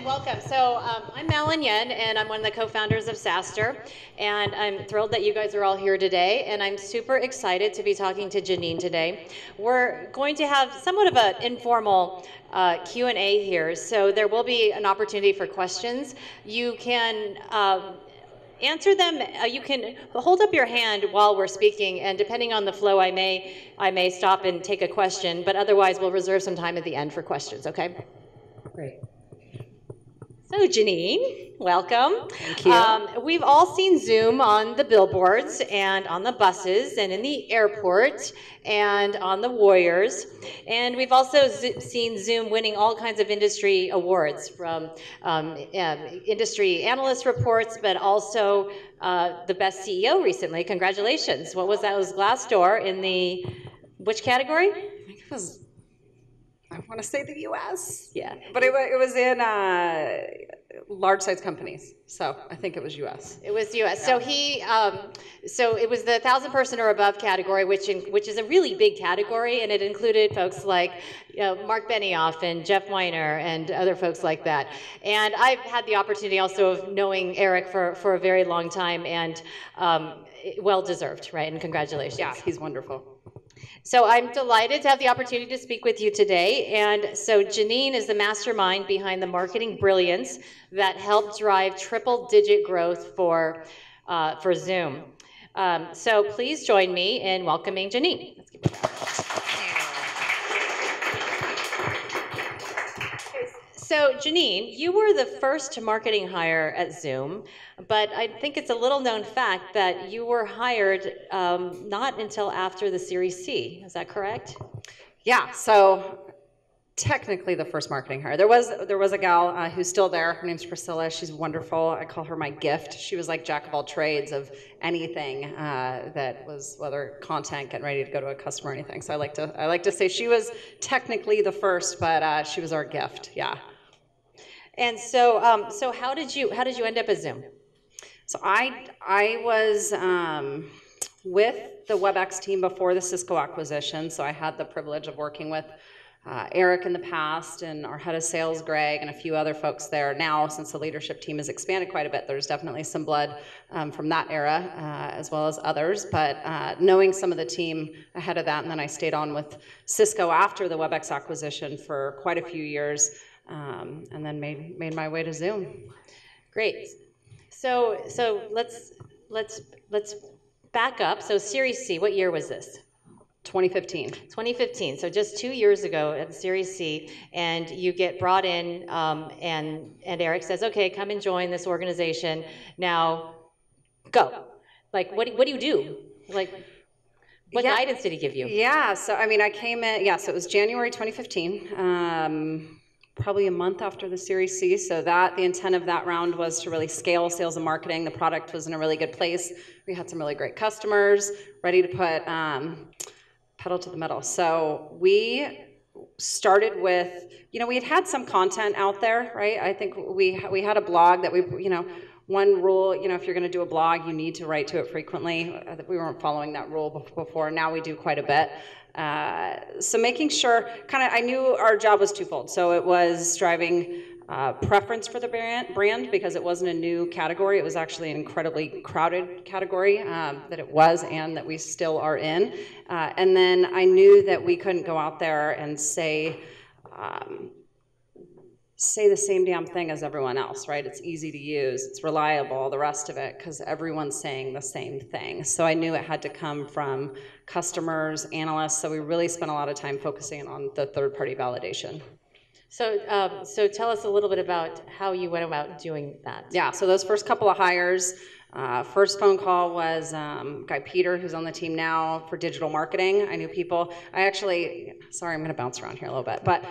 and welcome. So I'm Mallun Yen, and I'm one of the co-founders of SaaStr, and I'm thrilled that you guys are all here today, and I'm super excited to be talking to Janine today. We're going to have somewhat of an informal Q&A here, so there will be an opportunity for questions. You can answer them. You can hold up your hand while we're speaking, and depending on the flow, I may stop and take a question, but otherwise we'll reserve some time at the end for questions, okay? Great. So Janine, welcome. Thank you. We've all seen Zoom on the billboards and on the buses and in the airport and on the Warriors. And we've also seen Zoom winning all kinds of industry awards, from industry analyst reports, but also the best CEO recently. Congratulations. What was that? It was Glassdoor in the, which category? I think it was, I want to say the U.S. Yeah. But it was in large size companies. So I think it was U.S. It was U.S. Yeah. So he, so it was the 1,000-person or above category, which is a really big category, and it included folks like Mark Benioff and Jeff Weiner and other folks like that. And I've had the opportunity also of knowing Eric for a very long time, and well deserved, right? And congratulations. Yeah, he's wonderful. So I'm delighted to have the opportunity to speak with you today. And so Janine is the mastermind behind the marketing brilliance that helped drive triple-digit growth for Zoom. So please join me in welcoming Janine. Let's give it a So Janine, you were the first marketing hire at Zoom, but I think it's a little known fact that you were hired not until after the Series C. Is that correct? Yeah, so technically the first marketing hire. There was a gal who's still there. Her name's Priscilla. She's wonderful. I call her my gift. She was like jack of all trades of anything that was, whether content, getting ready to go to a customer or anything. So I like to say she was technically the first, but she was our gift. Yeah. And so, so how did you end up at Zoom? So I was with the WebEx team before the Cisco acquisition. So I had the privilege of working with Eric in the past, and our head of sales, Greg, and a few other folks there. Now, since the leadership team has expanded quite a bit, there's definitely some blood from that era, as well as others. But knowing some of the team ahead of that, and then I stayed on with Cisco after the WebEx acquisition for quite a few years. And then made my way to Zoom. Great. So let's back up. So Series C, what year was this? 2015. 2015. So just 2 years ago at Series C, and you get brought in, and Eric says, "Okay, come and join this organization. Now, go." Like, what do you do? Like, what guidance did he give you? Yeah. So I mean, I came in. Yeah. So it was January 2015. Probably a month after the Series C. So the intent of that round was to really scale sales and marketing. The product was in a really good place. We had some really great customers ready to put pedal to the metal. So we started with, we had some content out there, right? I think we had a blog that one rule, if you're going to do a blog, you need to write to it frequently. We weren't following that rule before. Now we do quite a bit. So making sure, I knew our job was twofold. So it was driving preference for the brand because it wasn't a new category. It was actually an incredibly crowded category that it was and that we still are in. And then I knew that we couldn't go out there and say the same damn thing as everyone else, right? It's easy to use, it's reliable, all the rest of it, because everyone's saying the same thing. So I knew it had to come from customers, analysts, so we really spent a lot of time focusing on the third-party validation. So, so tell us a little bit about how you went about doing that. Yeah, so those first couple of hires, first phone call was guy Peter, who's on the team now for digital marketing. I knew people. Sorry, I'm going to bounce around here a little bit, but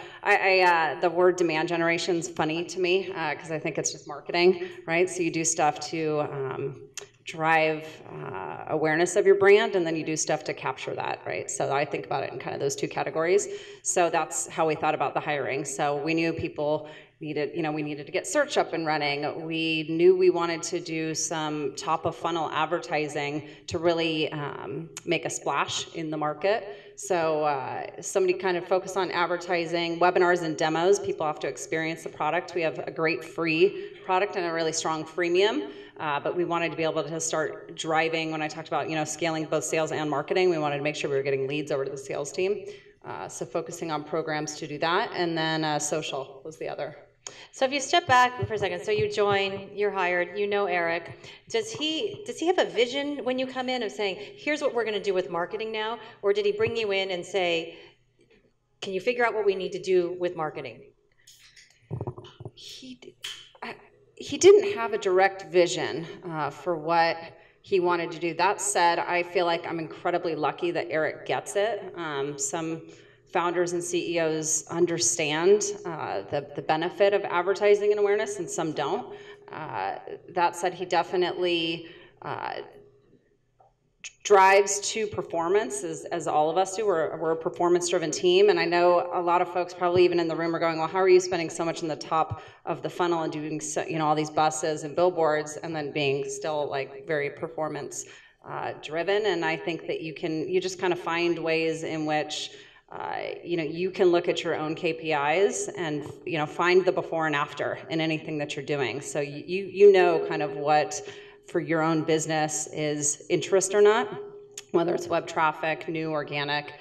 the word demand generation is funny to me because I think it's just marketing, right? So you do stuff to drive awareness of your brand, and then you do stuff to capture that, right? So I think about it in kind of those two categories. So that's how we thought about the hiring. So we knew people we needed to get search up and running. We knew we wanted to do some top of funnel advertising to really make a splash in the market. So somebody kind of focused on advertising, webinars and demos. People have to experience the product. We have a great free product and a really strong freemium, but we wanted to be able to start driving, when I talked about scaling both sales and marketing, we wanted to make sure we were getting leads over to the sales team. So focusing on programs to do that, and then social was the other. So if you step back for a second, so you join, you're hired, you know Eric. Does he have a vision when you come in of saying, here's what we're going to do with marketing now? Or did he bring you in and say, can you figure out what we need to do with marketing? He didn't have a direct vision for what he wanted to do. That said, I feel like I'm incredibly lucky that Eric gets it. Some founders and CEOs understand the benefit of advertising and awareness, and some don't. That said, he definitely drives to performance, as all of us do. We're a performance-driven team, and I know a lot of folks probably even in the room are going, well, how are you spending so much in the top of the funnel and doing all these buses and billboards and then being still like very performance driven? And I think that you just kind of find ways in which you can look at your own KPIs and find the before and after in anything that you're doing. So you know kind of what for your own business is interest or not, whether it's web traffic, new organic,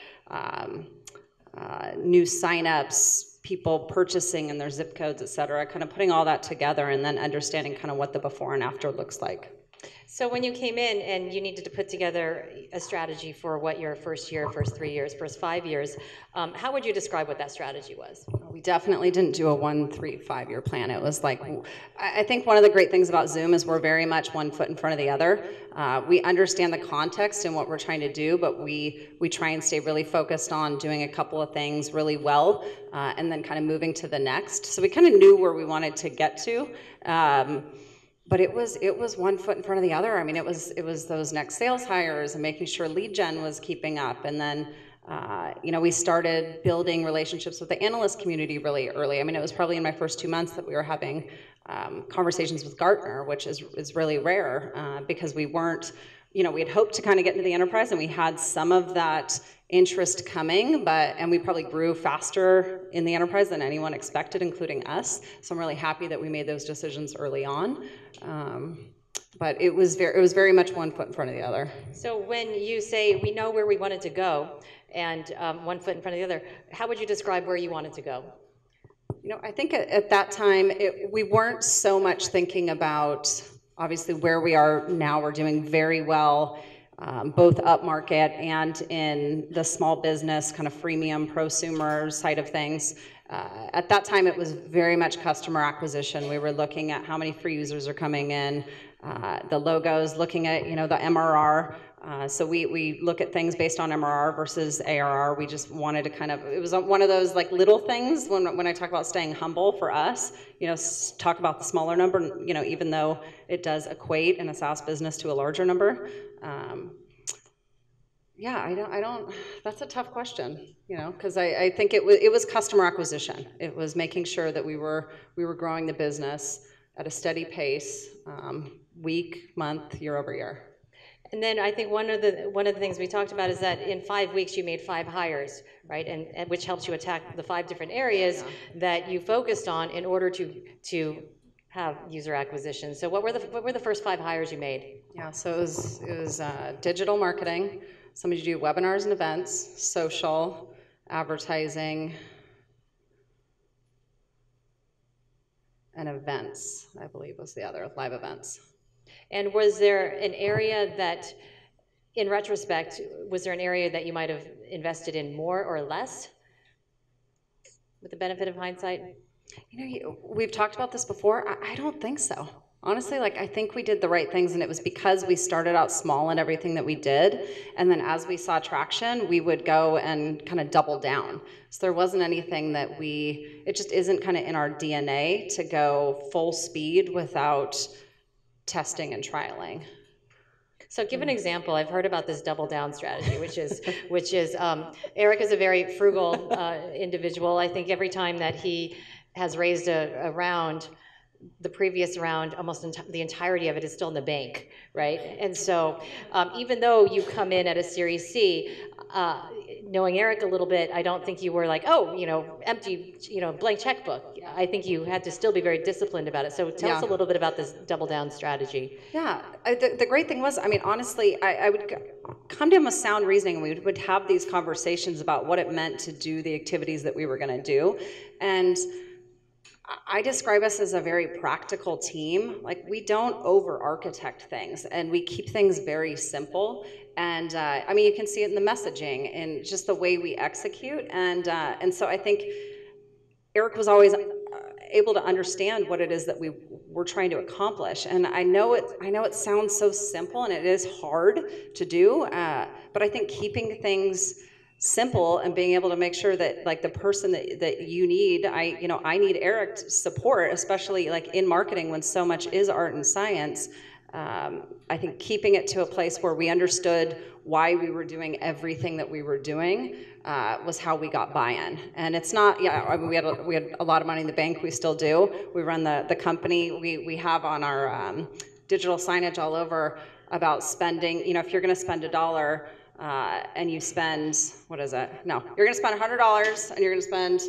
new signups, people purchasing in their zip codes, et cetera, kind of putting all that together and then understanding kind of what the before and after looks like. So when you came in and you needed to put together a strategy for what your first year, first 3 years, first 5 years, how would you describe what that strategy was? We definitely didn't do a 1, 3, 5 year plan. It was like, I think one of the great things about Zoom is we're very much one foot in front of the other. We understand the context and what we're trying to do, but we try and stay really focused on doing a couple of things really well, and then kind of moving to the next. So we kind of knew where we wanted to get to. But it was one foot in front of the other. I mean, it was those next sales hires and making sure lead gen was keeping up. And then, we started building relationships with the analyst community really early. I mean, it was probably in my first 2 months that we were having conversations with Gartner, which is really rare because we weren't, we had hoped to kind of get into the enterprise, and we had some of that interest coming, and we probably grew faster in the enterprise than anyone expected, including us. So I'm really happy that we made those decisions early on. But it was very much one foot in front of the other. So when you say we know where we wanted to go, and one foot in front of the other, how would you describe where you wanted to go? I think at that time we weren't so much thinking about obviously where we are now. We're doing very well. Both upmarket and in the small business kind of freemium prosumer side of things. At that time, it was very much customer acquisition. We were looking at how many free users are coming in, the logos, looking at the MRR. So we look at things based on MRR versus ARR. We just wanted to it was one of those like little things when I talk about staying humble for us, talk about the smaller number, even though it does equate in a SaaS business to a larger number. I don't, that's a tough question, because I think it was customer acquisition. It was making sure that we were growing the business at a steady pace, week, month, year over year. And then I think one of the things we talked about is that in 5 weeks you made 5 hires, right? And which helps you attack the 5 different areas that you focused on in order to have user acquisition. So what were the first 5 hires you made? Yeah, so it was digital marketing. Somebody to do webinars and events, social, advertising, and events, I believe was the other, live events. And was there an area that, in retrospect, was there an area that you might have invested in more or less with the benefit of hindsight? We've talked about this before. I don't think so. Honestly, I think we did the right things, and it was because we started out small in everything that we did, and then as we saw traction, we would go and kind of double down. So there wasn't anything that it just isn't kind of in our DNA to go full speed without testing and trialing. So give an example. I've heard about this double down strategy, which is Eric is a very frugal individual. I think every time that he has raised a round. The previous round, almost the entirety of it is still in the bank, right? And so even though you come in at a Series C, knowing Eric a little bit, I don't think you were like, oh, empty, blank checkbook. I think you had to still be very disciplined about it. So tell us a little bit about this double down strategy. Yeah, the great thing was, I mean, honestly, I would come to him with sound reasoning, and we would have these conversations about what it meant to do the activities that we were going to do. And I describe us as a very practical team. Like, we don't over-architect things, and we keep things very simple. And I mean, you can see it in the messaging and just the way we execute. And so I think Eric was always able to understand what it is that we were trying to accomplish. And I know it sounds so simple, and it is hard to do, but I think keeping things simple and being able to make sure that, like, the person that you need, I need Eric's support, especially like in marketing when so much is art and science. I think keeping it to a place where we understood why we were doing everything that we were doing was how we got buy-in. And it's not, I mean, we had a lot of money in the bank. We still do. We run the company. We have on our digital signage all over about spending. If you're going to spend $1 and you spend, what is it? No, you're going to spend $100 and you're going to spend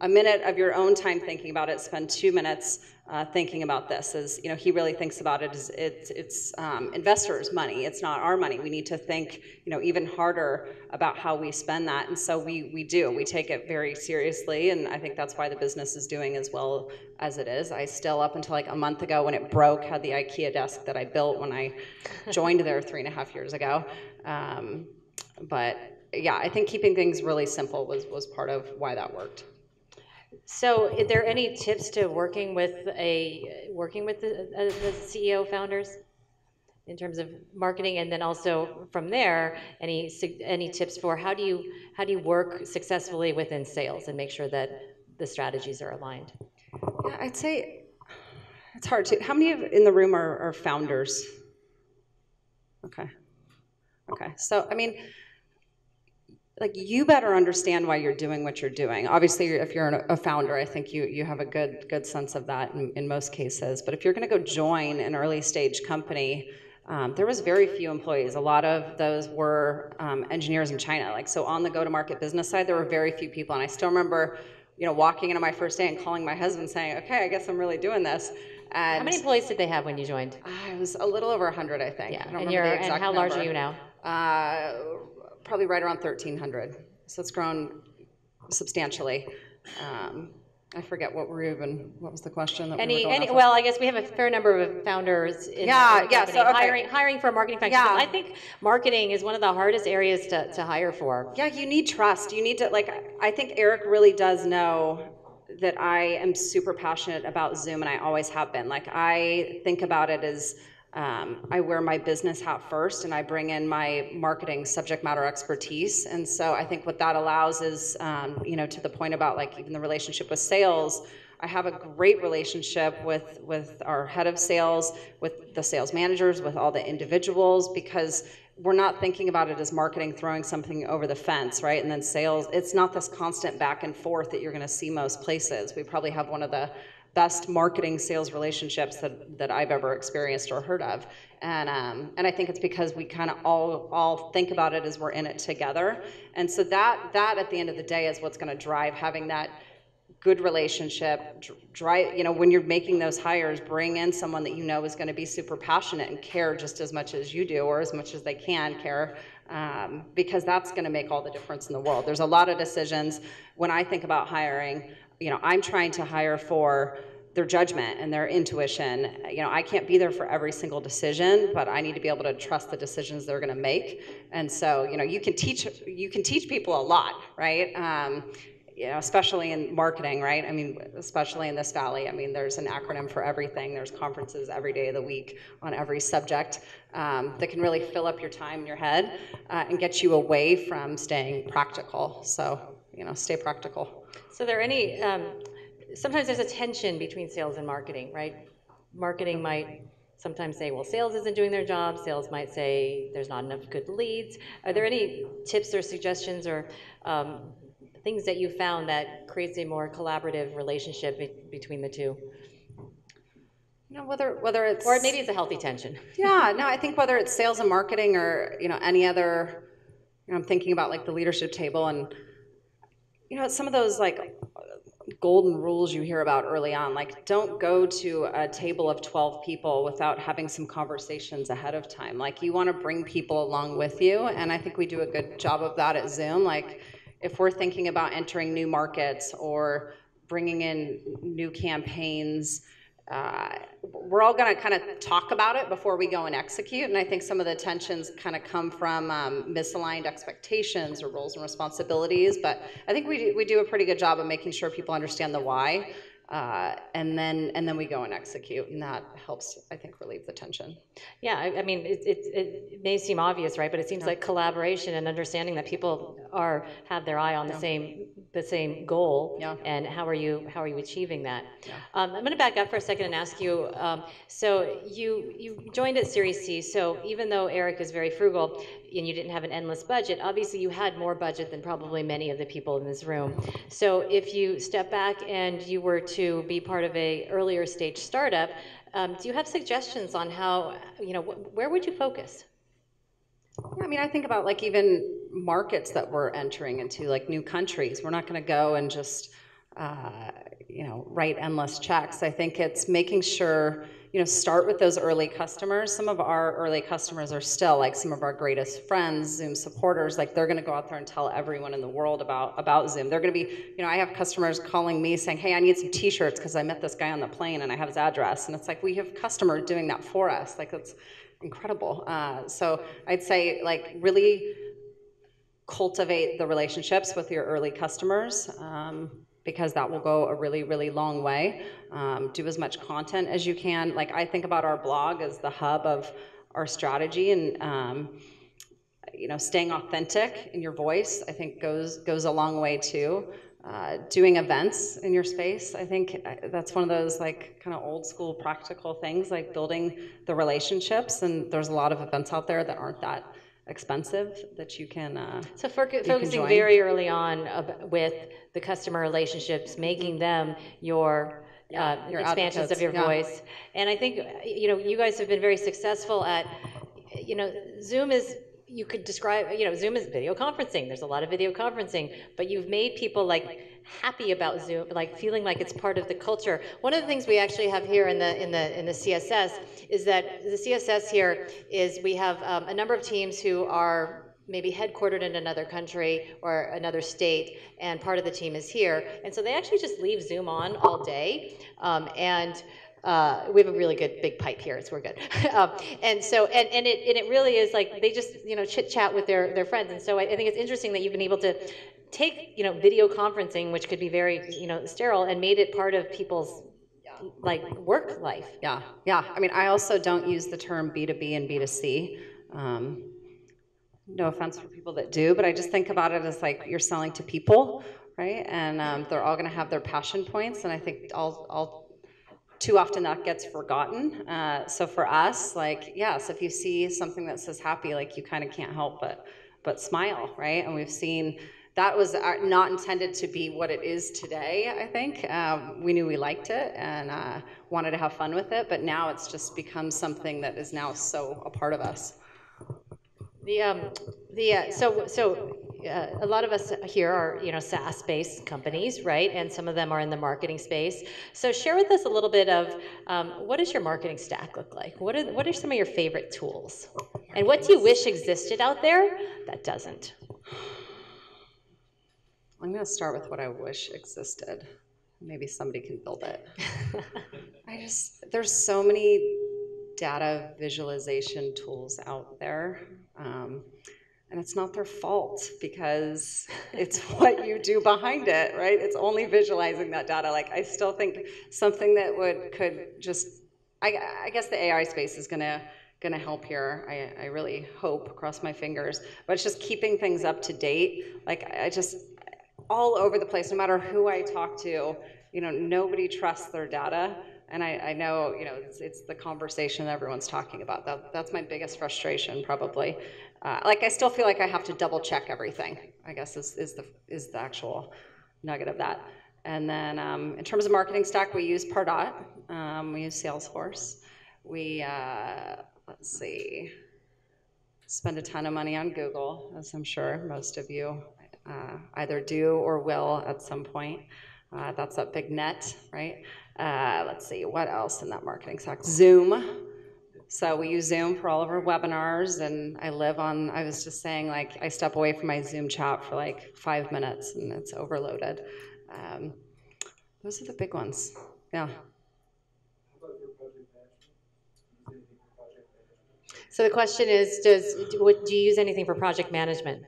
a minute of your own time thinking about it. Spend 2 minutes thinking about this. As he really thinks about it as it's investors' money. It's not our money. We need to think even harder about how we spend that. And so we do. We take it very seriously, and I think that's why the business is doing as well as it is. I still, up until like a month ago when it broke, had the IKEA desk that I built when I joined there 3.5 years ago. But yeah, I think keeping things really simple was part of why that worked. So, are there any tips to working with the CEO founders in terms of marketing, and then also from there, any tips for how do you work successfully within sales and make sure that the strategies are aligned? Yeah, I'd say it's hard to. How many in the room are founders? Okay. So, I mean, like, you better understand why you're doing what you're doing. Obviously, if you're a founder, I think you have a good sense of that in most cases. But if you're going to go join an early stage company, there was very few employees. A lot of those were engineers in China. Like, so on the go-to-market business side, there were very few people. And I still remember, walking into my first day and calling my husband saying, "Okay, I guess I'm really doing this." And how many employees did they have when you joined? It was a little over 100, I think. Yeah. I don't remember the exact and how number. large are you now? Probably right around 1,300. So it's grown substantially. I forget what was the question? Well, I guess we have a fair number of founders in the company. So, okay. Hiring for a marketing function. Yeah. I think marketing is one of the hardest areas to hire for. Yeah, you need trust. You need to, I think Eric really does know that I am super passionate about Zoom, and I always have been. Like, I think about it as I wear my business hat first, and I bring in my marketing subject matter expertise. And so I think what that allows is, to the point about, like, even the relationship with sales, I have a great relationship with our head of sales, with the sales managers, with all the individuals, because we're not thinking about it as marketing throwing something over the fence, right? And then sales, it's not this constant back and forth that you're going to see most places. We probably have one of the best marketing sales relationships that I've ever experienced or heard of. And I think it's because we kind of all think about it as we're in it together. And so that at the end of the day is what's going to drive having that good relationship. When you're making those hires, bring in someone that is going to be super passionate and care just as much as you do, or as much as they can care, because that's going to make all the difference in the world. There's a lot of decisions when I think about hiring. I'm trying to hire for their judgment and their intuition. I can't be there for every single decision, but I need to be able to trust the decisions they're going to make. And so, you can teach people a lot, right? Especially in marketing, right? I mean, especially in this valley. I mean, there's an acronym for everything. There's conferences every day of the week on every subject that can really fill up your time in your head and get you away from staying practical. So, stay practical. So there are any, sometimes there's a tension between sales and marketing, right? Marketing might sometimes say, well, sales isn't doing their job. Sales might say there's not enough good leads. Are there any tips or suggestions or things that you found that creates a more collaborative relationship between the two? Whether it's, or maybe it's a healthy tension. Yeah, no, I think whether it's sales and marketing or any other, I'm thinking about like the leadership table, and some of those like golden rules you hear about early on, like don't go to a table of 12 people without having some conversations ahead of time. Like you want to bring people along with you, and I think we do a good job of that at Zoom. Like if we're thinking about entering new markets or bringing in new campaigns, we're all going to kind of talk about it before we go and execute. And I think some of the tensions kind of come from misaligned expectations or roles and responsibilities. But I think we do a pretty good job of making sure people understand the why, and then we go and execute, and that helps, I think, relieve the tension. Yeah, I mean, it may seem obvious, right? But it seems like collaboration and understanding that people have their eye on the same goal, and how are you achieving that? I'm going to back up for a second and ask you. So you joined at Series C. So even though Eric is very frugal and you didn't have an endless budget, obviously you had more budget than probably many of the people in this room. So if you step back and you were to be part of a earlier stage startup, do you have suggestions on how, where would you focus? Yeah, I mean, I think about like even markets that we're entering into, like new countries. We're not going to go and just, write endless checks. I think it's making sure, start with those early customers. Some of our early customers are still like some of our greatest friends, Zoom supporters. Like they're going to go out there and tell everyone in the world about Zoom. They're going to be, I have customers calling me saying, hey, I need some t-shirts because I met this guy on the plane and I have his address. And it's like, we have customers doing that for us. Like it's incredible. So I'd say like really cultivate the relationships with your early customers, because that will go a really, really long way. Do as much content as you can. Like I think about our blog as the hub of our strategy, and staying authentic in your voice, I think goes a long way too. Doing events in your space, I think that's one of those like kind of old school practical things, like building the relationships, and there's a lot of events out there that aren't that expensive that you can so focusing very early on with the customer relationships, making them your expansions of your voice. And I think you guys have been very successful at Zoom is, you could describe, Zoom is video conferencing. There's a lot of video conferencing, but you've made people like happy about Zoom, like feeling like it's part of the culture. One of the things we actually have here in the CSS is that the CSS here is we have a number of teams who are maybe headquartered in another country or another state, and part of the team is here, and so they actually just leave Zoom on all day, and we have a really good big pipe here, so we're good. And so, and it really is like they just chit chat with their friends. And so I think it's interesting that you've been able to take video conferencing, which could be very sterile, and made it part of people's like work life. Yeah. I mean, I also don't use the term B2B and B2C. No offense for people that do, but I just think about it as like you're selling to people, right? And they're all going to have their passion points, and I think too often that gets forgotten. So for us, like, yes, if you see something that says happy, like you kind of can't help but smile, right? And we've seen that was not intended to be what it is today, I think. We knew we liked it and wanted to have fun with it, but now it's just become something that is now so a part of us. A lot of us here are SaaS-based companies, right? And some of them are in the marketing space. So share with us a little bit of what does your marketing stack look like? What are some of your favorite tools? And what do you wish existed out there that doesn't? I'm going to start with what I wish existed. Maybe somebody can build it. There's so many data visualization tools out there. And it's not their fault because it's what you do behind it, right? It's only visualizing that data. Like I still think something that could just, I guess the AI space is gonna help here. I really hope, cross my fingers, but it's just keeping things up to date. Like I just, all over the place, no matter who I talk to, nobody trusts their data. And I know, you know, it's the conversation everyone's talking about. That's my biggest frustration, probably. Like, I still feel like I have to double check everything, I guess is the actual nugget of that. And then in terms of marketing stack, we use Pardot. We use Salesforce. We, let's see, spend a ton of money on Google, as I'm sure most of you either do or will at some point. That's that big net, right? Let's see, what else in that marketing stack? Zoom. So we use Zoom for all of our webinars, and I was just saying, like, I step away from my Zoom chat for like 5 minutes and it's overloaded. Those are the big ones, yeah. So the question is, do you use anything for project management?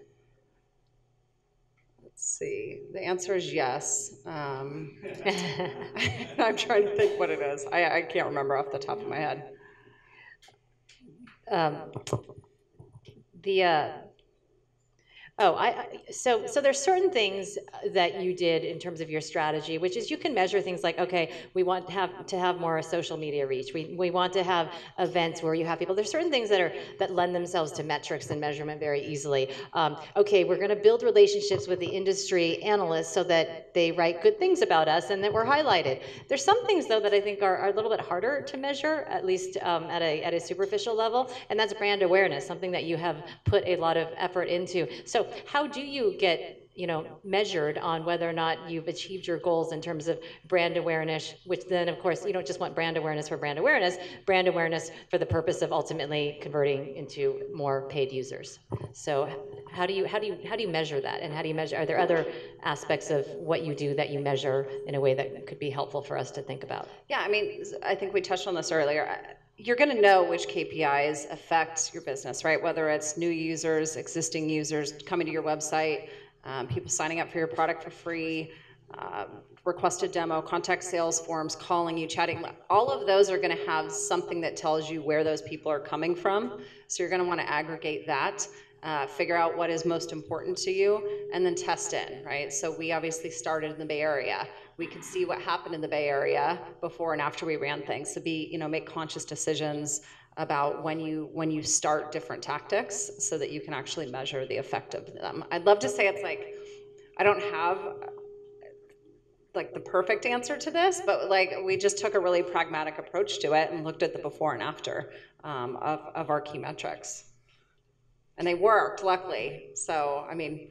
Let's see. The answer is yes. I'm trying to think what it is. I can't remember off the top of my head. So there's certain things that you did in terms of your strategy, which is you can measure things like, okay, we want to have more social media reach. We want to have events where you have people. There's certain things that lend themselves to metrics and measurement very easily. Okay, we're going to build relationships with the industry analysts so that they write good things about us and that we're highlighted. There's some things though that I think are a little bit harder to measure, at least at a superficial level, and that's brand awareness, something that you have put a lot of effort into. So how do you get measured on whether or not you've achieved your goals in terms of brand awareness, which then of course you don't just want brand awareness for brand awareness for the purpose of ultimately converting into more paid users. So how do you measure that, and how do you measure, are there other aspects of what you do that you measure in a way that could be helpful for us to think about? Yeah, I mean, I think we touched on this earlier. You're going to know which KPIs affect your business, right? Whether it's new users, existing users coming to your website, people signing up for your product for free, requested demo, contact sales forms, calling you, chatting. All of those are going to have something that tells you where those people are coming from. So you're going to want to aggregate that, figure out what is most important to you, and then test in, right? So we obviously started in the Bay Area. We could see what happened in the Bay Area before and after we ran things. So make conscious decisions about when you start different tactics so that you can actually measure the effect of them. I'd love to say it's like, I don't have like the perfect answer to this, but like we just took a really pragmatic approach to it and looked at the before and after of our key metrics. And they worked, luckily. So, I mean,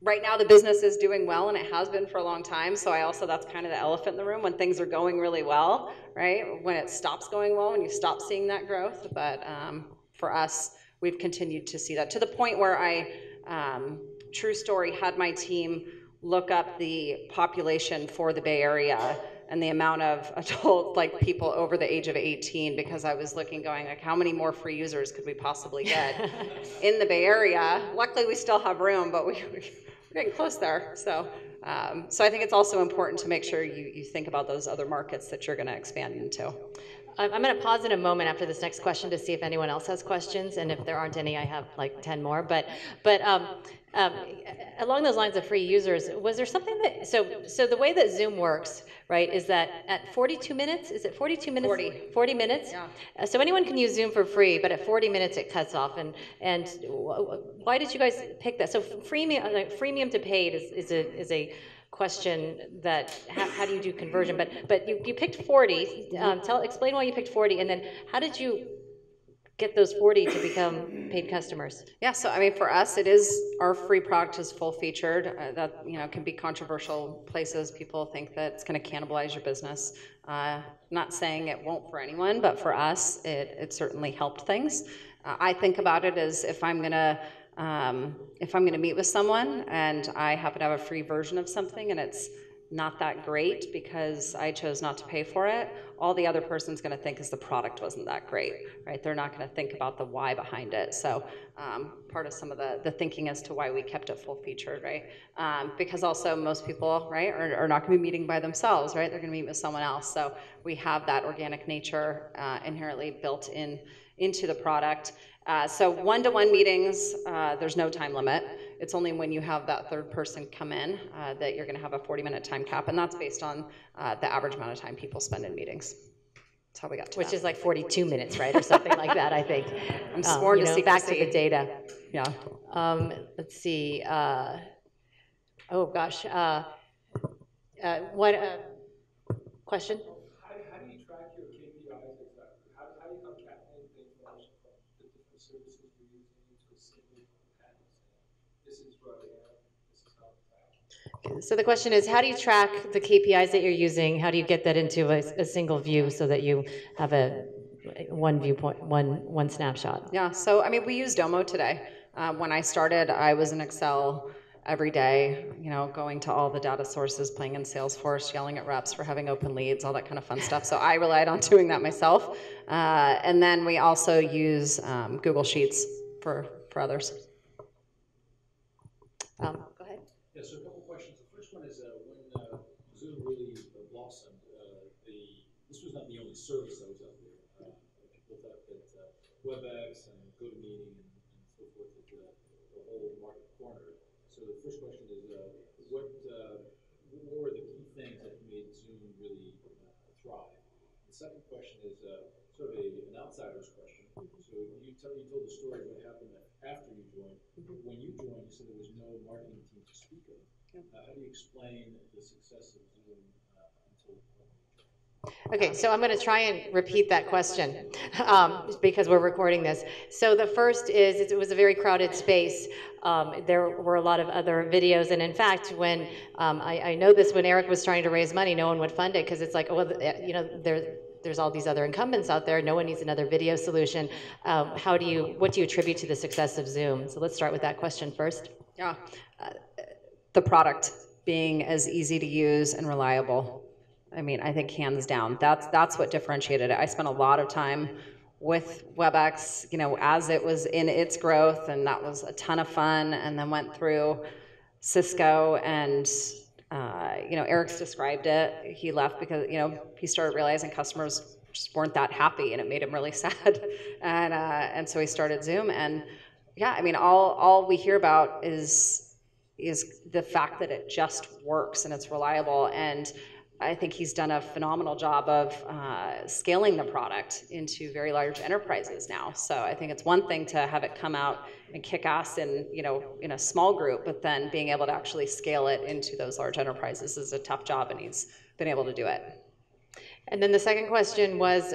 right now the business is doing well, and it has been for a long time. So that's kind of the elephant in the room when things are going really well, right? When it stops going well, when you stop seeing that growth. But for us, we've continued to see that to the point where true story, had my team look up the population for the Bay Area and the amount of adult people over the age of 18, because I was looking, going like, how many more free users could we possibly get in the Bay Area? Luckily, we still have room, but we're getting close there. So I think it's also important to make sure you think about those other markets that you're going to expand into. I'm going to pause in a moment after this next question to see if anyone else has questions, and if there aren't any, I have like 10 more. But along those lines of free users, was there something that so the way that Zoom works, right, is that at 42 minutes, is it 42 minutes? 40 minutes. Yeah. So anyone can use Zoom for free, but at 40 minutes it cuts off. And why did you guys pick that? So freemium to paid is a question that how do you do conversion, but you picked 40. Explain why you picked 40, and then how did you get those 40 to become paid customers? Yeah, so I mean, for us, our free product is full featured. That can be controversial places. People think that it's going to cannibalize your business. Not saying it won't for anyone, but for us, it certainly helped things. I think about it as if I'm going to meet with someone and I happen to have a free version of something and it's not that great because I chose not to pay for it, all the other person's going to think is the product wasn't that great, right? They're not going to think about the why behind it. So part of some of the thinking as to why we kept it full featured, right? Because also most people, right, are not going to be meeting by themselves, right? They're going to meet with someone else. So we have that organic nature inherently built into the product. So one-to-one meetings, there's no time limit. It's only when you have that third person come in that you're going to have a 40-minute time cap, and that's based on the average amount of time people spend in meetings. That's how we got to Which that. is like 42 minutes, right, or something like that, I think. I'm sworn to secrecy. Back to the data. Yeah. Let's see. Oh gosh. What question? How do you track your KPIs exactly? How do you concatenate the information from the different services you're using into a single panel? This is where I am. This is how I'm So the question is, how do you track the KPIs that you're using? How do you get that into a single view so that you have a one viewpoint, one snapshot? Yeah, so I mean, we use Domo today. When I started, I was in Excel every day, going to all the data sources, playing in Salesforce, yelling at reps for having open leads, all that kind of fun stuff. So I relied on doing that myself. And then we also use Google Sheets for others. Go ahead. Yeah, so a couple questions. The first one is when Zoom really blossomed, this was not the only service that was out there. People thought that WebEx and GoToMeeting and so forth, that the whole market cornered. So the first question is, what were the key things that made Zoom really thrive? The second question is sort of an outsider's question. So you told the story of what happened after you joined. When you joined, you said there was no marketing team to speak of. How do you explain the success of Zoom until? Okay, so I'm going to try and repeat that question because we're recording this. So the first is, it was a very crowded space. There were a lot of other videos, and in fact, when I know this, when Eric was trying to raise money, no one would fund it because it's like, well, there's all these other incumbents out there. No one needs another video solution. What do you attribute to the success of Zoom? So let's start with that question first. Yeah, the product being as easy to use and reliable. I mean, I think hands down, that's what differentiated it. I spent a lot of time with WebEx, as it was in its growth, and that was a ton of fun, and then went through Cisco, and Eric's described it. He left because, he started realizing customers just weren't that happy, and it made him really sad. And so he started Zoom, and yeah, I mean, all we hear about is the fact that it just works and it's reliable. And I think he's done a phenomenal job of scaling the product into very large enterprises now. So I think it's one thing to have it come out and kick ass in a small group, but then being able to actually scale it into those large enterprises is a tough job, and he's been able to do it. And then the second question was,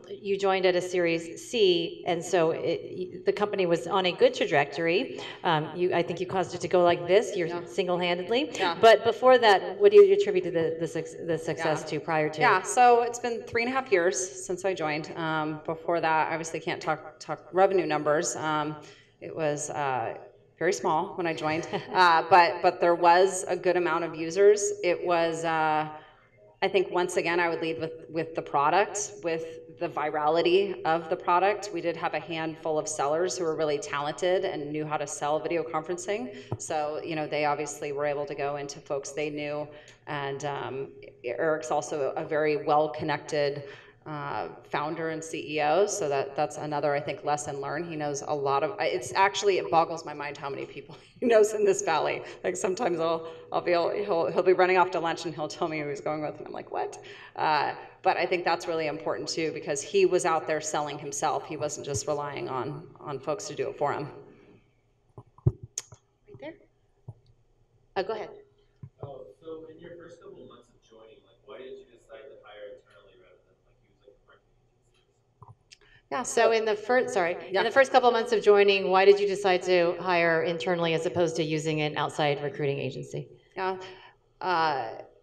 you joined at a Series C, and so the company was on a good trajectory. I think you caused it to go like this, single-handedly. Yeah. But before that, what do you attribute the success to prior to? Yeah, so it's been 3.5 years since I joined. Before that, obviously can't talk revenue numbers. It was very small when I joined, but there was a good amount of users. It was. I think once again, I would lead with the product, with the virality of the product. We did have a handful of sellers who were really talented and knew how to sell video conferencing. So, they obviously were able to go into folks they knew. And Eric's also a very well-connected founder and CEO. So that's another, I think, lesson learned. He knows a lot of, it boggles my mind how many people he knows in this valley. Like sometimes he'll be running off to lunch and he'll tell me who he's going with, and I'm like, what? But I think that's really important too, because he was out there selling himself. He wasn't just relying on folks to do it for him. Right there. Go ahead. So in your first couple of months of joining, why did you decide to hire internally rather than use marketing agencies? Yeah. So in the first couple of months of joining, why did you decide to hire internally as opposed to using an outside recruiting agency? Yeah.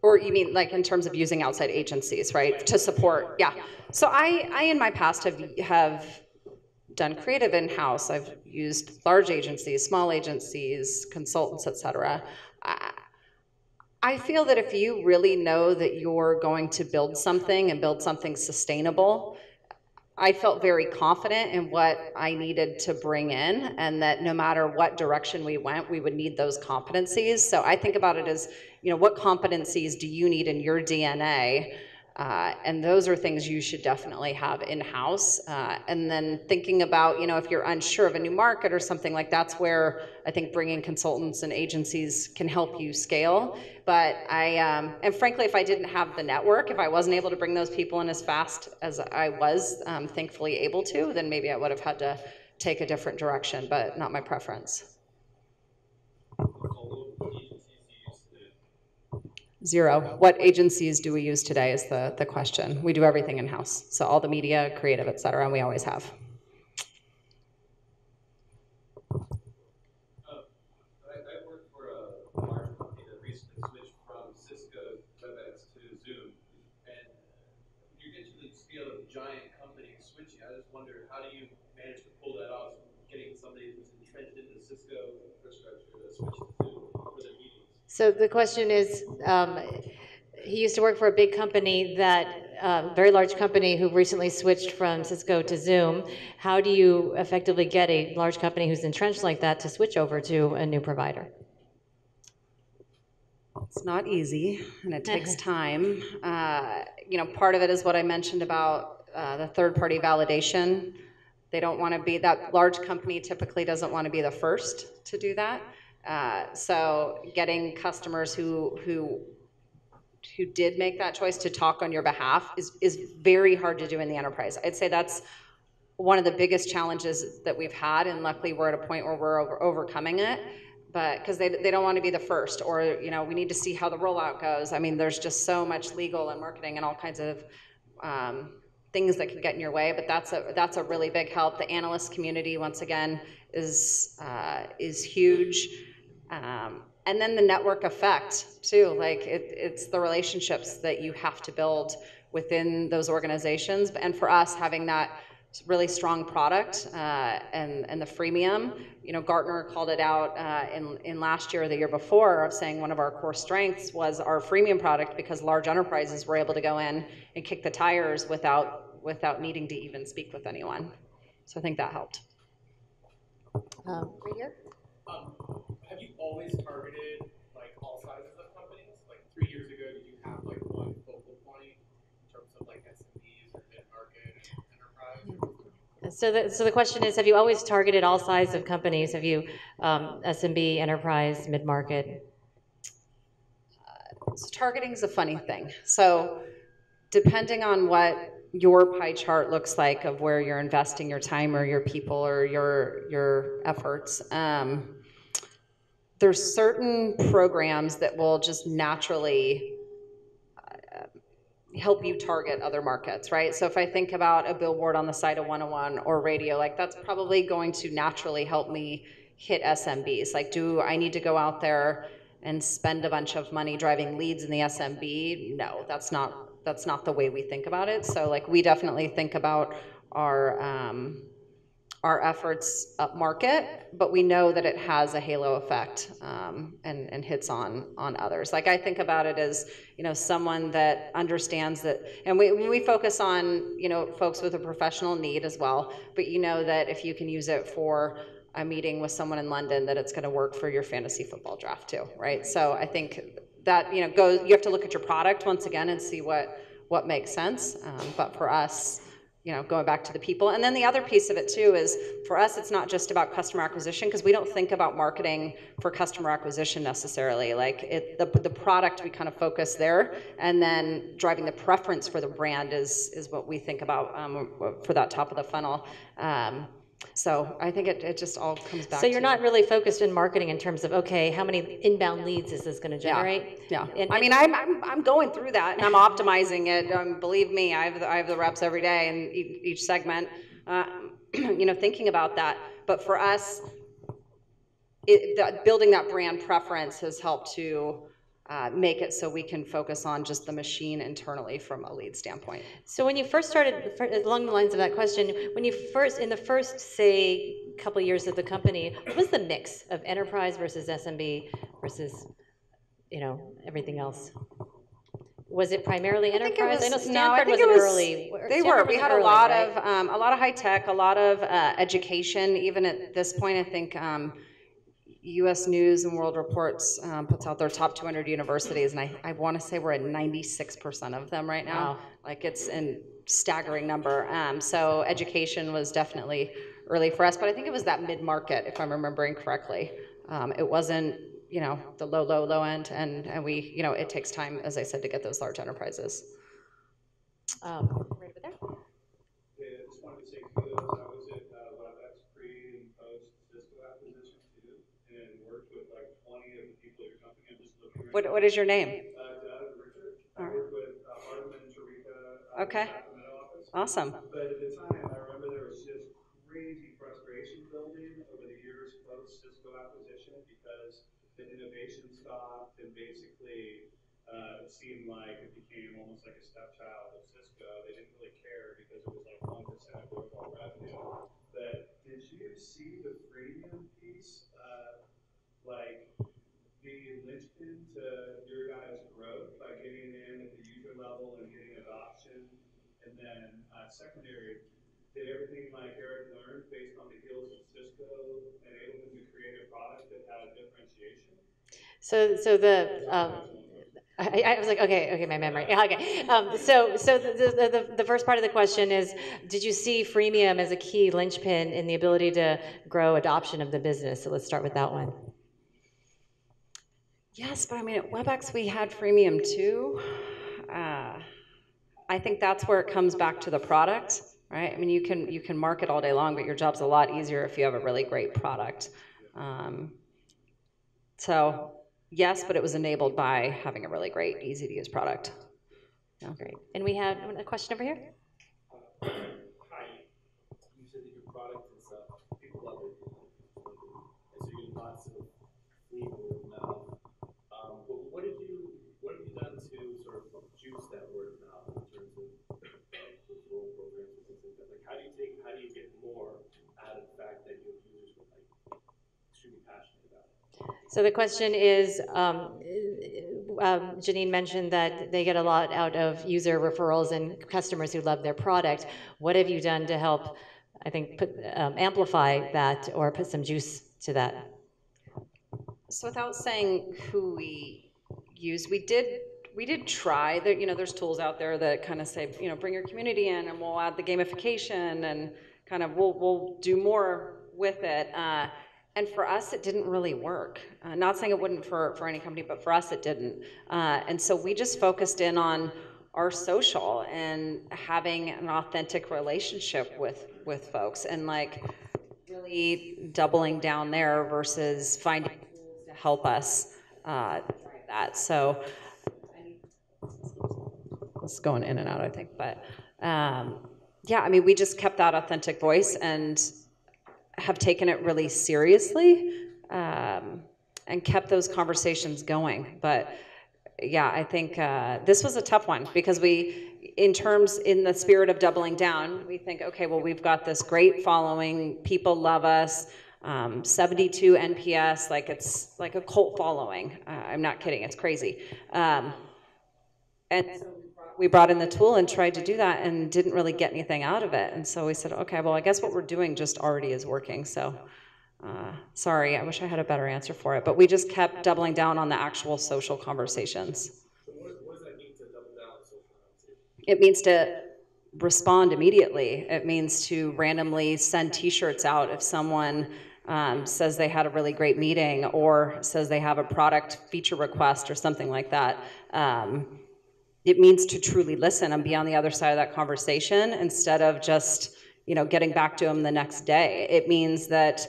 Or you mean in terms of using outside agencies, right, to support? Yeah. So I in my past have done creative in-house. I've used large agencies, small agencies, consultants, etc. I feel that if you really know that you're going to build something and build something sustainable, I felt very confident in what I needed to bring in, and that no matter what direction we went, we would need those competencies. So I think about it as, what competencies do you need in your DNA And those are things you should definitely have in-house. And then thinking about, if you're unsure of a new market or something like that's where I think bringing consultants and agencies can help you scale. But and frankly, if I didn't have the network, if I wasn't able to bring those people in as fast as I was thankfully able to, then maybe I would have had to take a different direction, but not my preference. Zero. What agencies do we use today is the question. We do everything in-house. So all the media, creative, et cetera, and we always have. I work for a large company that recently switched from Cisco WebEx to Zoom. And when you get to the scale of giant companies switching, I just wonder, how do you manage to pull that off, getting somebody who's entrenched in the Cisco infrastructure to switch to Zoom for their meetings? So the question is, he used to work for a big company very large company who recently switched from Cisco to Zoom. How do you effectively get a large company who's entrenched like that to switch over to a new provider? It's not easy, and it takes time. Part of it is what I mentioned about the third-party validation. They don't want to be, that large company typically doesn't want to be the first to do that. So getting customers who did make that choice to talk on your behalf is very hard to do in the enterprise. I'd say that's one of the biggest challenges that we've had, and luckily we're at a point where we're overcoming it. But because they don't want to be the first, or we need to see how the rollout goes. I mean, there's just so much legal and marketing and all kinds of things that can get in your way. But that's a really big help. The analyst community, once again, is huge. And then the network effect too, like it's the relationships that you have to build within those organizations. And for us, having that really strong product and the freemium, Gartner called it out in last year or the year before, of saying one of our core strengths was our freemium product, because large enterprises were able to go in and kick the tires without needing to even speak with anyone. So I think that helped. Right here. Have you always targeted like all sizes of companies? Like 3 years ago, did you have like one focal point in terms of like SMBs or mid-market and enterprise? So the question is, have you always targeted all sizes of companies? Have you SMB, enterprise, mid-market? So targeting is a funny thing. So depending on what your pie chart looks like of where you're investing your time or your people or your efforts, there's certain programs that will just naturally help you target other markets, right? So if I think about a billboard on the side of 101 or radio, like that's probably going to naturally help me hit SMBs. Like, do I need to go out there and spend a bunch of money driving leads in the SMB? No, that's not the way we think about it. So like, we definitely think about our efforts up market, but we know that it has a halo effect and hits on others. Like, I think about it as, someone that understands that, and we focus on, folks with a professional need as well, but that if you can use it for a meeting with someone in London, that it's gonna work for your fantasy football draft too, right? So I think that, you have to look at your product once again and see what makes sense, but for us, going back to the people. And then the other piece of it too is, for us, it's not just about customer acquisition, because we don't think about marketing for customer acquisition necessarily. Like the product, we kind of focus there, and then driving the preference for the brand is what we think about for that top of the funnel. So I think it just all comes back to... So you're not really focused in marketing in terms of, okay, how many inbound leads is this going to generate? Yeah. I mean, I'm going through that and I'm optimizing it. Believe me, I have the reps every day in each segment, thinking about that. But for us, building that brand preference has helped to make it so we can focus on just the machine internally from a lead standpoint. So when you first started, along the lines of that question, when you in the first, say, couple years of the company, what was the mix of enterprise versus SMB versus, everything else? Was it primarily enterprise? I know Stanford was early. They were. We had a lot of high tech, a lot of education. Even at this point, I think U.S. News and World Reports puts out their top 200 universities, and I want to say we're at 96% of them right now. Wow. Like, it's a staggering number. So education was definitely early for us, but I think it was that mid-market, if I'm remembering correctly. It wasn't, you know, the low end, and we, you know, it takes time, as I said, to get those large enterprises. Right over there. Yeah, I just wanted to say kudos. I was at WebEx pre and post Cisco acquisition too, and worked with like 20 of the people at your company. I'm just looking right What is your name? Doug, Richard. I worked with Artem and Tarika Okay. in the Sacramento office. Awesome. But at the time, I remember there was just crazy frustration building over the years post Cisco acquisition because the innovation stopped and basically it seemed like it became almost like a stepchild of Cisco. They didn't really care because it was like 1% of their overall revenue. But did you see the freemium piece like the linchpin to your guys' growth by getting in at the user level and getting adoption? And then secondary, did everything like Eric learned based on the heels of Cisco enable him to create a product that had differentiation? I was like, okay, my memory. Okay, so the first part of the question is, did you see freemium as a key linchpin in the ability to grow adoption of the business? So let's start with that one. Yes, but I mean, at WebEx we had freemium too. I think that's where it comes back to the product, right? I mean, you can market all day long, but your job's a lot easier if you have a really great product. So yes, but it was enabled by having a really great, easy to use product. Yeah. Great. And we had a question over here. Hi. You said that your product is people love it, and so you're getting lots of lead word of mouth. But what have you done to sort of juice that word of mouth in terms of referral programs and things like that? Like, how do you get more out of the fact that you have users who are like extremely passionate about it? So the question is, Janine mentioned that they get a lot out of user referrals and customers who love their product. What have you done to help, I think, amplify that or put some juice to that? So without saying who we use, we did try. There, you know, there's tools out there that kind of say, you know, bring your community in, and we'll add the gamification, and kind of we'll do more with it. And for us, it didn't really work. Not saying it wouldn't for any company, but for us, it didn't. And so we just focused in on our social and having an authentic relationship with folks, and like really doubling down there versus finding tools to help us drive that. So it's going in and out, I think, but yeah, I mean, we just kept that authentic voice and have taken it really seriously, and kept those conversations going. But yeah, I think this was a tough one because in the spirit of doubling down, we think, okay, well, we've got this great following, people love us, 72 NPS, like it's like a cult following. I'm not kidding, it's crazy. And so we brought in the tool and tried to do that and didn't really get anything out of it. And so we said, okay, well, I guess what we're doing just already is working. So sorry, I wish I had a better answer for it. But we just kept doubling down on the actual social conversations. So what does that mean to double down on social conversations? It means to respond immediately. It means to randomly send t-shirts out if someone says they had a really great meeting or says they have a product feature request or something like that. It means to truly listen and be on the other side of that conversation instead of just, you know, getting back to them the next day. It means that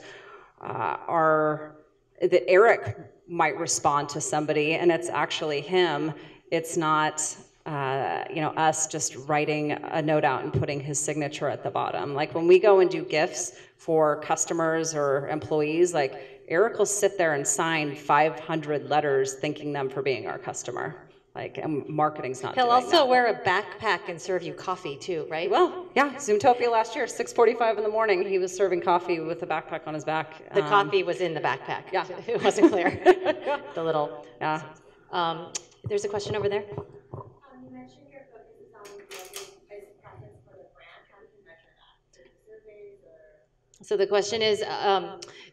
that Eric might respond to somebody and it's actually him. It's not, you know, us just writing a note out and putting his signature at the bottom. Like when we go and do gifts for customers or employees, like Eric will sit there and sign 500 letters thanking them for being our customer. Like, and marketing's not doing that. He'll also wear a backpack and serve you coffee too, right? Well, yeah, Zoomtopia last year, 6:45 in the morning, he was serving coffee with a backpack on his back. The coffee was in the backpack. Yeah. It wasn't clear. The little. Yeah. There's a question over there. You mentioned your focus is on building best practice for the brand. How do you measure that? Is it surveys or? So the question is,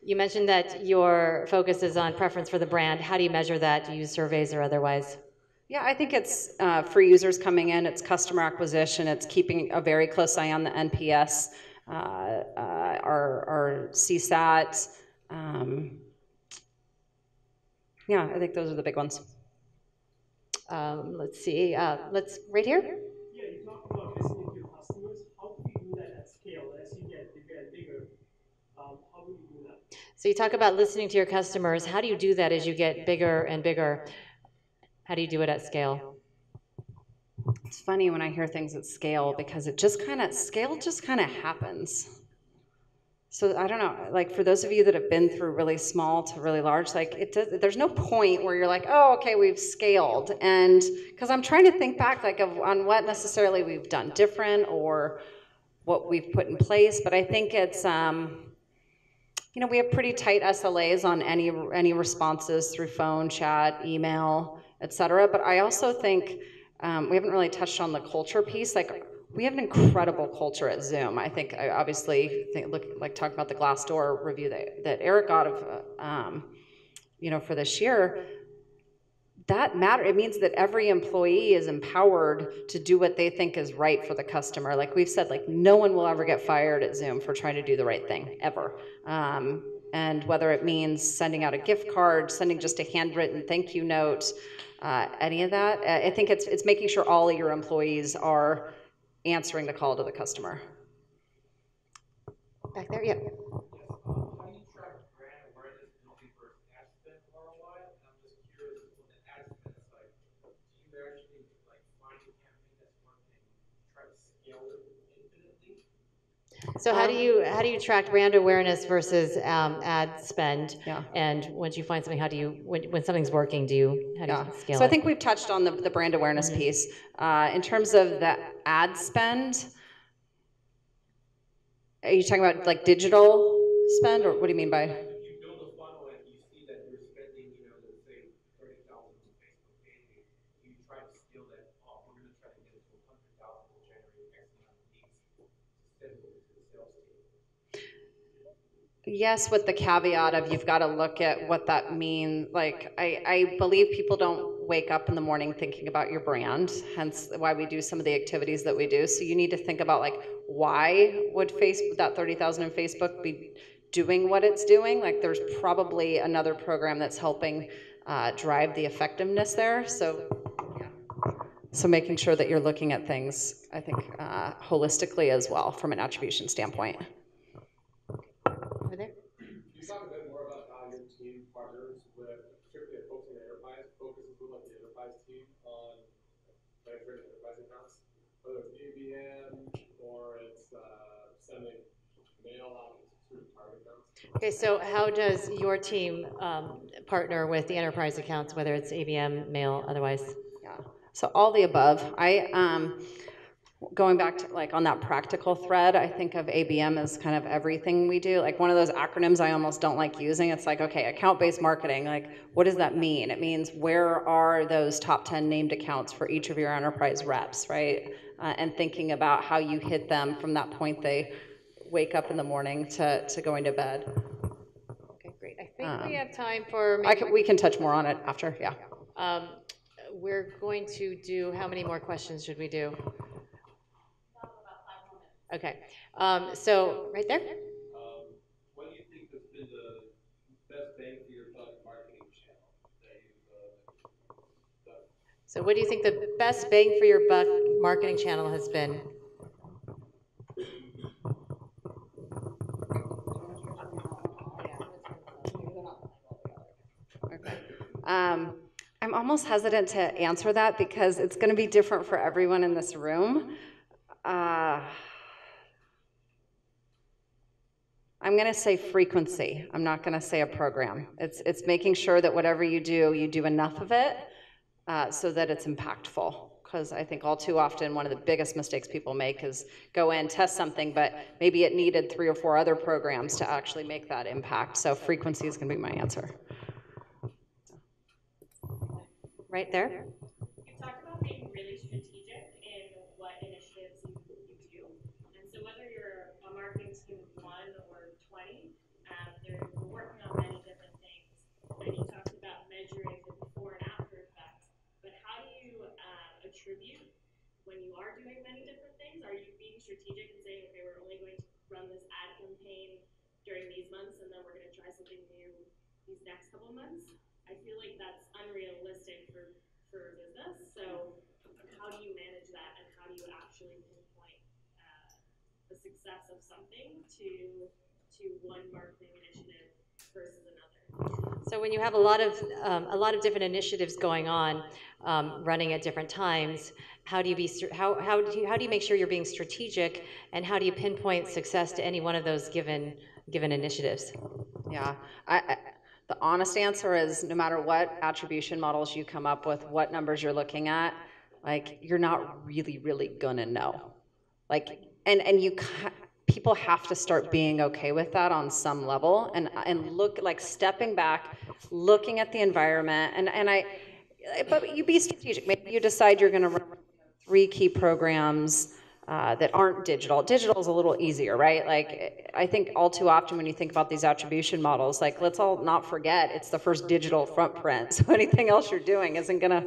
you mentioned that your focus is on preference for the brand. How do you measure that? Do you use surveys or otherwise? Yeah, I think it's for users coming in, it's customer acquisition, it's keeping a very close eye on the NPS, our CSAT. Yeah, I think those are the big ones. Let's see, let's, right here? Yeah, you talked about listening to your customers. How do you do that at scale? As you get bigger and bigger, how do you do that? So you talk about listening to your customers. How do you do that as you get bigger and bigger? How do you do it at scale? It's funny when I hear things at scale because it just kind of, scale just kind of happens. So I don't know, like for those of you that have been through really small to really large, like there's no point where you're like, oh, okay, we've scaled. And because I'm trying to think back like on what necessarily we've done different or what we've put in place. But I think it's, you know, we have pretty tight SLAs on any responses through phone, chat, email, et cetera. But I also think we haven't really touched on the culture piece. Like we have an incredible culture at Zoom. I think I obviously talk about the Glassdoor review that Eric got of, you know, for this year. That matter. It means that every employee is empowered to do what they think is right for the customer. Like we've said, like no one will ever get fired at Zoom for trying to do the right thing ever. And whether it means sending out a gift card, sending just a handwritten thank you note, any of that, I think it's making sure all of your employees are answering the call to the customer. Back there, yeah. Yes, how do you track brand awareness looking for ad spend ROI? And I'm just curious on the ad spend side, do you actually like find a campaign that's working and try to scale it infinitely? So how do you track brand awareness versus ad spend? Yeah. And once you find something, how do you when something's working, how do you scale So it? I think we've touched on the brand awareness piece. In terms of the ad spend, are you talking about like digital spend, or what do you mean by? You build a funnel and you see that you're spending, you know, let's say 30,000 on Facebook daily. Do you try to scale that up? We're going to try to get it to 100,000 to generate X amount of leads to send over to the sales team. Yes, with the caveat of you've got to look at what that means. Like, I believe people don't wake up in the morning thinking about your brand, hence why we do some of the activities that we do. So you need to think about, like, why would that 30,000 in Facebook be doing what it's doing? Like, there's probably another program that's helping drive the effectiveness there. So, yeah. So making sure that you're looking at things, I think, holistically as well from an attribution standpoint. Over there. Can you talk a bit more about how your team partners with, particularly folks in the enterprise, focuses with like the enterprise team on penetrating enterprise accounts, whether it's ABM or it's sending mail out to target accounts? Okay, so how does your team partner with the enterprise accounts, whether it's ABM, mail, otherwise? Yeah. So all the above. Going back to like on that practical thread, I think of ABM as kind of everything we do. Like one of those acronyms I almost don't like using. It's like, okay, account-based marketing, like what does that mean? It means where are those top 10 named accounts for each of your enterprise reps, right? And thinking about how you hit them from that point they wake up in the morning to going to bed. Okay, great. I think we have time for We can touch more on it after, yeah. We're going to do, how many more questions should we do? Okay, so right there. What do you think has been the best bang for your buck marketing channel that you've done? So what do you think the best bang for your buck marketing channel has been? Okay. I'm almost hesitant to answer that because it's going to be different for everyone in this room. I'm going to say frequency. I'm not going to say a program. It's making sure that whatever you do enough of it so that it's impactful. Because I think all too often one of the biggest mistakes people make is go in, test something, but maybe it needed 3 or 4 other programs to actually make that impact. So frequency is going to be my answer. Right there. You talked about being really strategic in what initiatives you do. And so whether you're a marketing team of 1 or attribute when you are doing many different things? Are you being strategic and saying, okay, we're only going to run this ad campaign during these months, and then we're going to try something new these next couple months? I feel like that's unrealistic for business. So how do you manage that, and how do you actually pinpoint the success of something to one marketing initiative versus another? So when you have a lot of different initiatives going on, running at different times, how do you make sure you're being strategic, and how do you pinpoint success to any one of those given initiatives? Yeah, the honest answer is no matter what attribution models you come up with, what numbers you're looking at, like you're not really gonna know. Like, and people have to start being okay with that on some level, and look, like stepping back, looking at the environment, but you be strategic. Maybe you decide you're gonna run 3 key programs that aren't digital. Digital is a little easier, right? Like, I think all too often when you think about these attribution models, like, let's all not forget it's the first digital front print. So anything else you're doing isn't gonna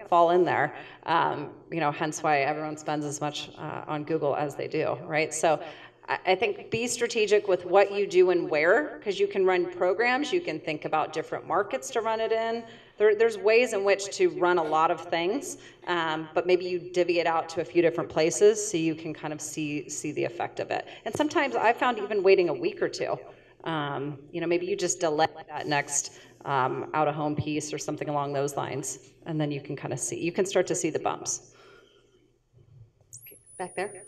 fall in there. You know, hence why everyone spends as much on Google as they do, right? So I think be strategic with what you do and where, because you can run programs, you can think about different markets to run it in. There's ways in which to run a lot of things, but maybe you divvy it out to a few different places so you can kind of see the effect of it. And sometimes I found even waiting a week or two, you know, maybe you just delay that next out-of-home piece or something along those lines, and then you can kind of see, you can start to see the bumps. Okay, back there.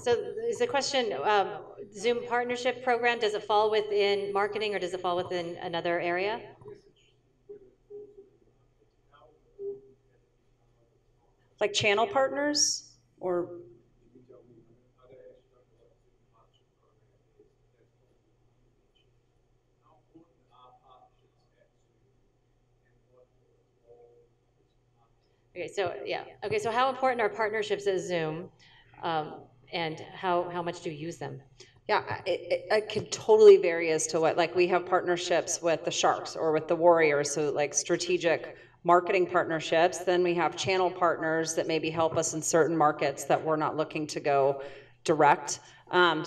So is the question, Zoom partnership program, does it fall within marketing or does it fall within another area? Like channel partners, or? Okay, so yeah. Okay, so how important are partnerships at Zoom, and how much do you use them? Yeah, it could totally vary as to what, like we have partnerships with the Sharks or with the Warriors, so like strategic marketing partnerships. Then we have channel partners that maybe help us in certain markets that we're not looking to go direct. They're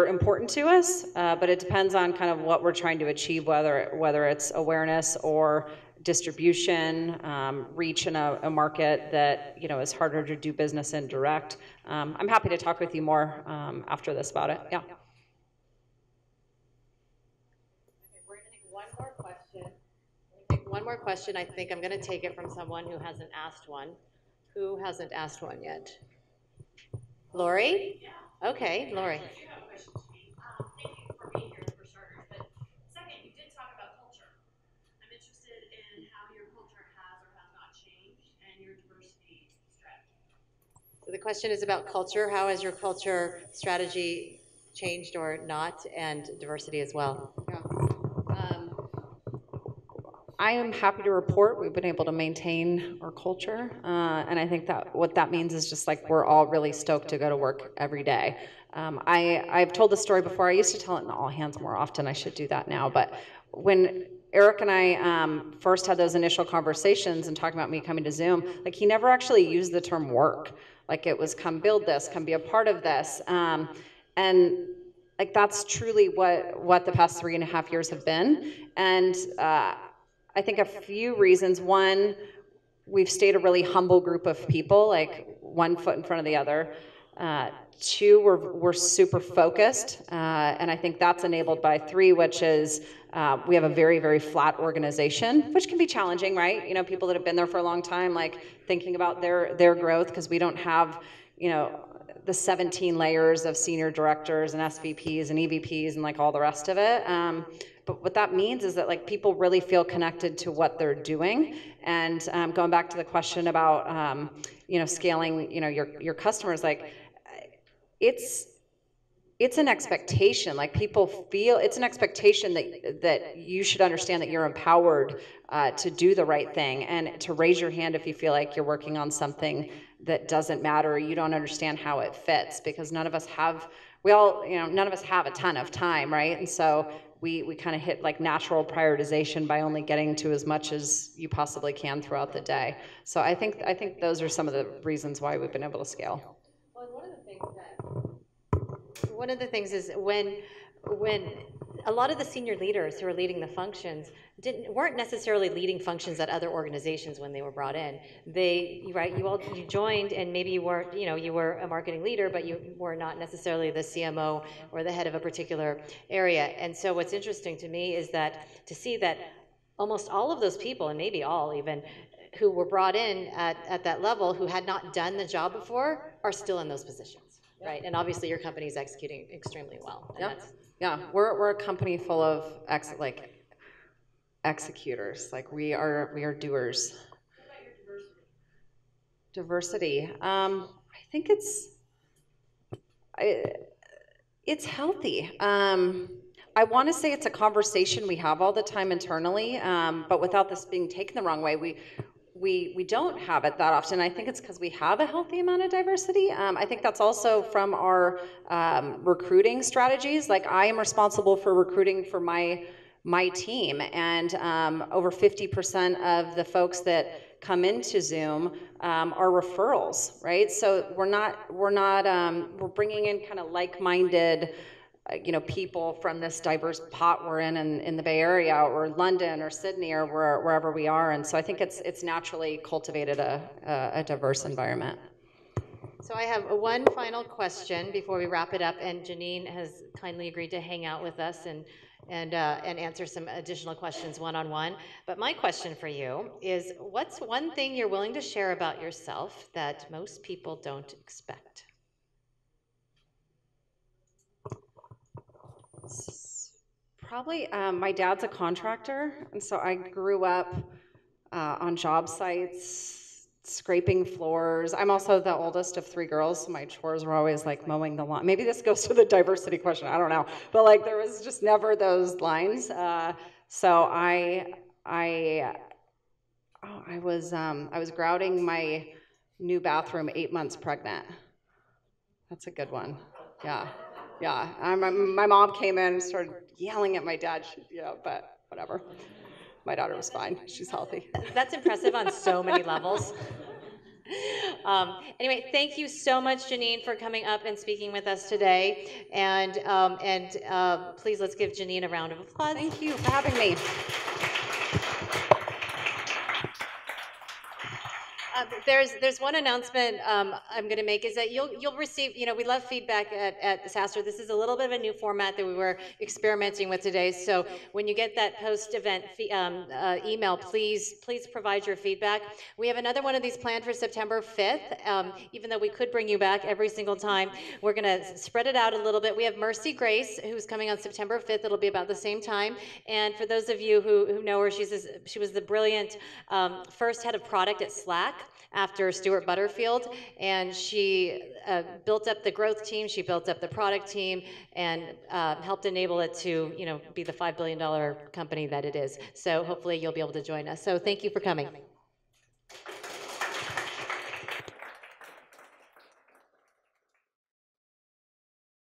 important to us, but it depends on kind of what we're trying to achieve, whether it's awareness or distribution, reach in a market that, you know, is harder to do business in direct. I'm happy to talk with you more after this about it. Yeah. Okay, we're gonna take one more question. One more question. I think I'm gonna take it from someone who hasn't asked one. Who hasn't asked one yet? Lori? Yeah. Okay, Lori. I do have a question to me. Thank you for being here, for starters. But second, you did talk about culture. I'm interested in how your culture has or has not changed and your diversity strategy. So the question is about culture. How has your culture strategy changed or not, and diversity as well? Yeah. I am happy to report we've been able to maintain our culture, and I think that what that means is just like we're all really stoked to go to work every day. I've told the story before. I used to tell it in all hands more often. I should do that now. But when Eric and I first had those initial conversations and talking about me coming to Zoom, like he never actually used the term work. Like it was come build this, come be a part of this, and like that's truly what the past 3.5 years have been. And I think a few reasons. One, we've stayed a really humble group of people, like one foot in front of the other. Two, we're super focused, and I think that's enabled by 3, which is we have a very flat organization, which can be challenging, right? You know, people that have been there for a long time, like thinking about their growth, because we don't have, you know, the 17 layers of senior directors and SVPs and EVPs and like all the rest of it. But what that means is that like people really feel connected to what they're doing. And going back to the question about you know, scaling, you know, your customers, like it's it's an expectation. Like, people feel it's an expectation that you should understand that you're empowered to do the right thing and to raise your hand if you feel like you're working on something that doesn't matter or you don't understand how it fits, because none of us have none of us have a ton of time, right? And so we kind of hit like natural prioritization by only getting to as much as you possibly can throughout the day. So I think those are some of the reasons why we've been able to scale. Well, one of the things is when a lot of the senior leaders who are leading the functions weren't necessarily leading functions at other organizations when they were brought in. You joined, and maybe you weren't, you were a marketing leader, but you were not necessarily the CMO or the head of a particular area. And so what's interesting to me is that to see that almost all of those people, and maybe all even, who were brought in at that level who had not done the job before are still in those positions, right? And obviously your company is executing extremely well. Yeah, we're a company full of executors. Like, we are doers. What about your Diversity. I think it's healthy. I want to say it's a conversation we have all the time internally, but without this being taken the wrong way, we don't have it that often. I think it's because we have a healthy amount of diversity. I think that's also from our recruiting strategies. Like, I am responsible for recruiting for my team, and over 50% of the folks that come into Zoom are referrals, right? So we're bringing in kind of like-minded people from this diverse pot we're in the Bay Area or London or Sydney or wherever we are. And so I think it's naturally cultivated a diverse environment. So I have one final question before we wrap it up, and Janine has kindly agreed to hang out with us and answer some additional questions one-on-one. But my question for you is, what's one thing you're willing to share about yourself that most people don't expect? Probably my dad's a contractor, and so I grew up on job sites, scraping floors. I'm also the oldest of 3 girls, so my chores were always like mowing the lawn. Maybe this goes to the diversity question, I don't know. But like, there was just never those lines. So I was grouting my new bathroom 8 months pregnant. That's a good one. Yeah. My mom came in and started yelling at my dad. But whatever. My daughter was fine. She's healthy. That's impressive on so many levels. Anyway, thank you so much, Janine, for coming up and speaking with us today. And please, let's give Janine a round of applause. Thank you for having me. There's one announcement I'm going to make, is that you'll receive, we love feedback at SaaStr. This is a little bit of a new format that we were experimenting with today. So when you get that post-event email, please provide your feedback. We have another one of these planned for September 5th. Even though we could bring you back every single time, we're going to spread it out a little bit. We have Mercy Grace, who's coming on September 5th. It'll be about the same time. And for those of you who know her, she was the brilliant first head of product at Slack after Stuart Butterfield, and she built up the growth team, she built up the product team, and helped enable it to be the $5 billion company that it is. So hopefully you'll be able to join us. So thank you for coming.